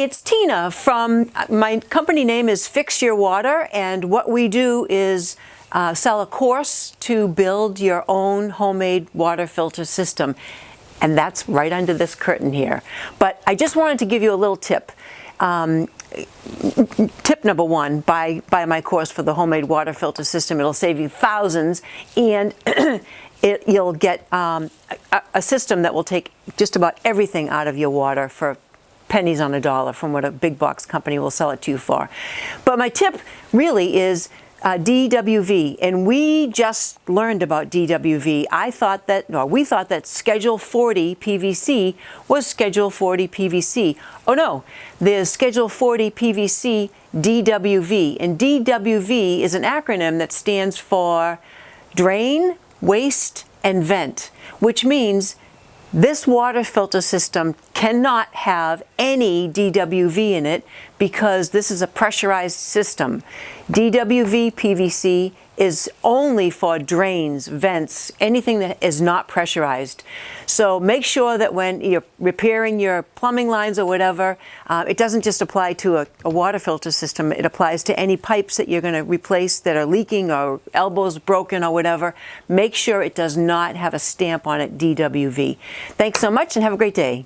it's Tina from, my company name is Fix Your Water, and what we do is sell a course to build your own homemade water filter system. And that's right under this curtain here. But I just wanted to give you a little tip. Tip number one, buy my course for the homemade water filter system. It'll save you thousands, and you'll get a system that will take just about everything out of your water for pennies on a dollar from what a big box company will sell it to you for. But my tip really is DWV, and we just learned about DWV. We thought that Schedule 40 PVC was Schedule 40 PVC. Oh no, there's Schedule 40 PVC DWV, and DWV is an acronym that stands for Drain, Waste, and Vent, which means this water filter system cannot have any DWV in it because this is a pressurized system. DWV PVC is only for drains, vents, anything that is not pressurized. So make sure that when you're repairing your plumbing lines or whatever, it doesn't just apply to a water filter system. It applies to any pipes that you're going to replace that are leaking or elbows broken or whatever. Make sure it does not have a stamp on it, DWV. Thanks so much and have a great day.